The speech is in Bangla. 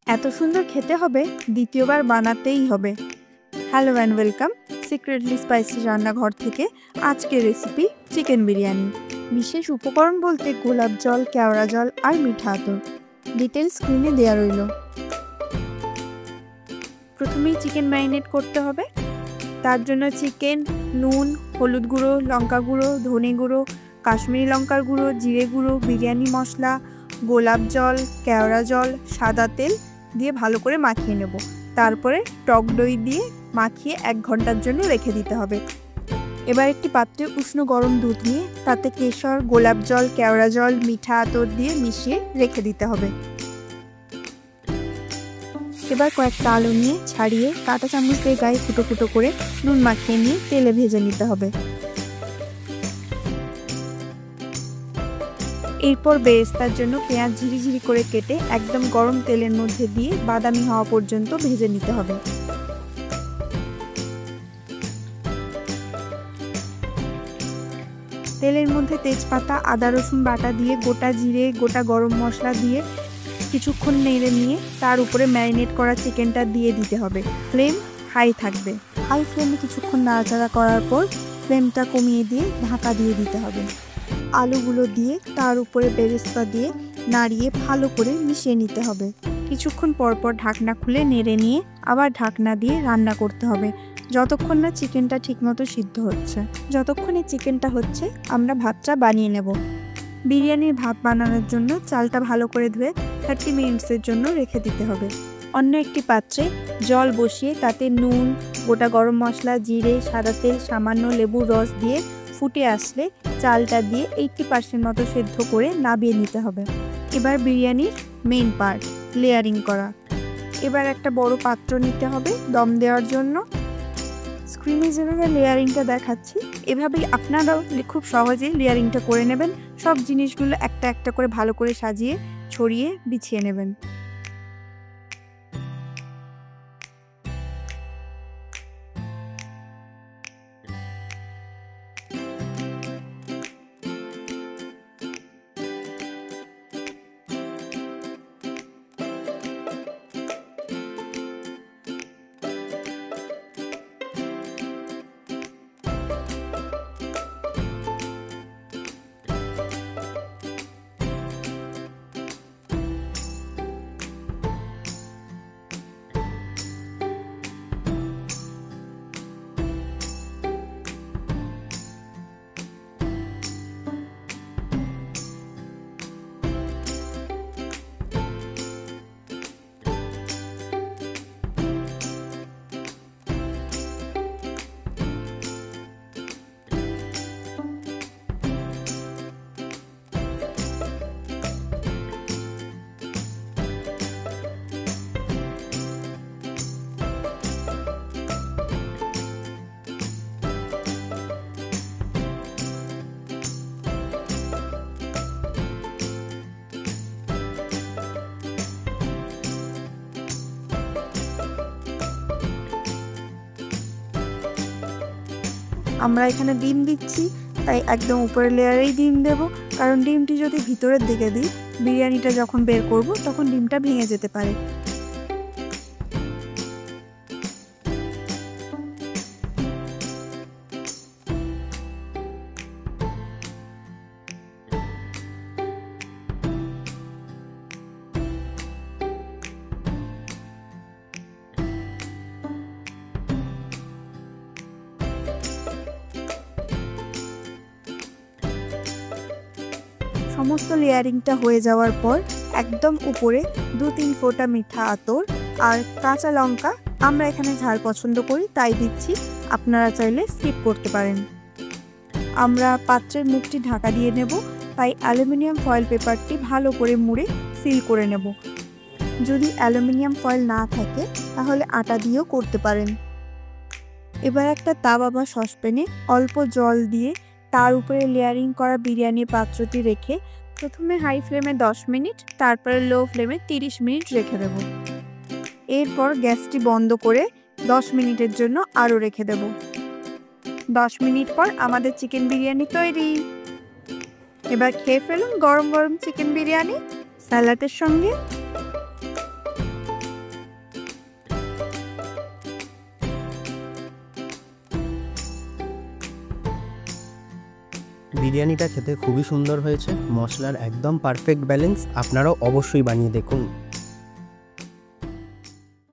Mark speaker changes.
Speaker 1: এত সুন্দর খেতে হবে, দ্বিতীয়বার বানাতেই হবে। Hello and welcome secretly spicy রান্নাঘর থেকে। আজকের রেসিপি চিকেন বিরিয়ানি। বিশেষ উপকরণ বলতে গোলাপ জল, কেওড়া জল আর মিঠা আতর। ডিটেলস স্ক্রিনে দেওয়া রইল। প্রথমেই চিকেন ম্যারিনেট করতে হবে। তার জন্য চিকেন, নুন, হলুদ গুঁড়ো, লঙ্কা গুঁড়ো, ধনে গুঁড়ো, কাশ্মীরি লঙ্কার গুঁড়ো, জিরে গুঁড়ো, বিরিয়ানি মশলা, গোলাপ জল, কেওড়া জল, সাদা তেল দিয়ে ভালো করে মাখিয়ে নেব। তারপরে টক দই দিয়ে মাখিয়ে 1 ঘন্টার জন্য রেখে দিতে হবে। এবার একটি পাত্রে উষ্ণ গরম দুধ নিয়ে তাতে কেশর, গোলাপ জল, কেওড়া জল, মিঠা আতর দিয়ে মিশিয়ে রেখে দিতে হবে। এবার কয়েকটা আলু নিয়ে ছাড়িয়ে কাঁটা চামচ দিয়ে গায়ে ফুটো ফুটো করে নুন মাখিয়ে নিয়ে তেলে ভেজে নিতে হবে। এরপর বেরেস্তার জন্য পেঁয়াজ ঝিরিঝিরি করে কেটে একদম গরম তেলের মধ্যে দিয়ে বাদামি হওয়া পর্যন্ত ভেজে নিতে হবে। তেলের মধ্যে তেজপাতা, আদা রসুন বাটা দিয়ে গোটা জিরে, গোটা গরম মশলা দিয়ে কিছুক্ষণ নেড়ে নিয়ে তার উপরে ম্যারিনেট করা চিকেনটা দিয়ে দিতে হবে। ফ্লেম হাই থাকবে। হাই ফ্লেমে কিছুক্ষণ নাড়াচাড়া করার পর ফ্লেমটা কমিয়ে দিয়ে ঢাকা দিয়ে দিতে হবে। আলুগুলো দিয়ে তার উপরে বেরেস্তা দিয়ে নাড়িয়ে ভালো করে মিশিয়ে নিতে হবে। কিছুক্ষণ পরপর ঢাকনা খুলে নেড়ে নিয়ে আবার ঢাকনা দিয়ে রান্না করতে হবে যতক্ষণ না চিকেনটা ঠিকমতো সিদ্ধ হচ্ছে। যতক্ষণ এই চিকেনটা হচ্ছে আমরা ভাতটা বানিয়ে নেব। বিরিয়ানির ভাত বানানোর জন্য চালটা ভালো করে ধুয়ে 30 মিনিটসের জন্য রেখে দিতে হবে। অন্য একটি পাত্রে জল বসিয়ে তাতে নুন, গোটা গরম মশলা, জিরে, সাদা তেল, সামান্য লেবুর রস দিয়ে ফুটে আসলে চালটা দিয়ে 80% মতো সেদ্ধ করে নামিয়ে নিতে হবে। এবার বিরিয়ানির মেইন পার্ট, লেয়ারিং করা। এবার একটা বড় পাত্র নিতে হবে দম দেওয়ার জন্য। স্ক্রিনে যেভাবে লেয়ারিংটা দেখাচ্ছি এভাবেই আপনারাও খুব সহজেই লেয়ারিংটা করে নেবেন। সব জিনিসগুলো একটা একটা করে ভালো করে সাজিয়ে ছড়িয়ে বিছিয়ে নেবেন। আমরা এখানে ডিম দিচ্ছি, তাই একদম উপরের লেয়ারেই ডিম দেব, কারণ ডিমটি যদি ভিতরের দিকে দিই বিরিয়ানিটা যখন বের করব তখন ডিমটা ভেঙে যেতে পারে। সমস্ত লেয়ারিংটা হয়ে যাওয়ার পর একদম উপরে 2-3 ফোঁটা মিঠা আতর আর কাঁচা লঙ্কা, আমরা এখানে ঝাল পছন্দ করি তাই দিচ্ছি, আপনারা চাইলে স্কিপ করতে পারেন। আমরা পাত্রের মুখটি ঢাকা দিয়ে নেব, তাই অ্যালুমিনিয়াম ফয়েল পেপারটি ভালো করে মুড়ে সিল করে নেব। যদি অ্যালুমিনিয়াম ফয়েল না থাকে তাহলে আটা দিয়েও করতে পারেন। এবার একটা তাওয়া বা সসপ্যানে অল্প জল দিয়ে তার উপরে লেয়ারিং করা বিরিয়ানির পাত্রটি রেখে প্রথমে হাই ফ্লেমে 10 মিনিট, তারপরে লো ফ্লেমে 30 মিনিট রেখে দেব। এরপর গ্যাসটি বন্ধ করে 10 মিনিটের জন্য আরও রেখে দেব। 10 মিনিট পর আমাদের চিকেন বিরিয়ানি তৈরি। এবার খেয়ে ফেলুন গরম গরম চিকেন বিরিয়ানি স্যালাডের সঙ্গে।
Speaker 2: বিরিয়ানিটা খেতে খুবই সুন্দর হয়েছে, মশলার একদম পারফেক্ট ব্যালেন্স। আপনারাও অবশ্যই বানিয়ে দেখুন।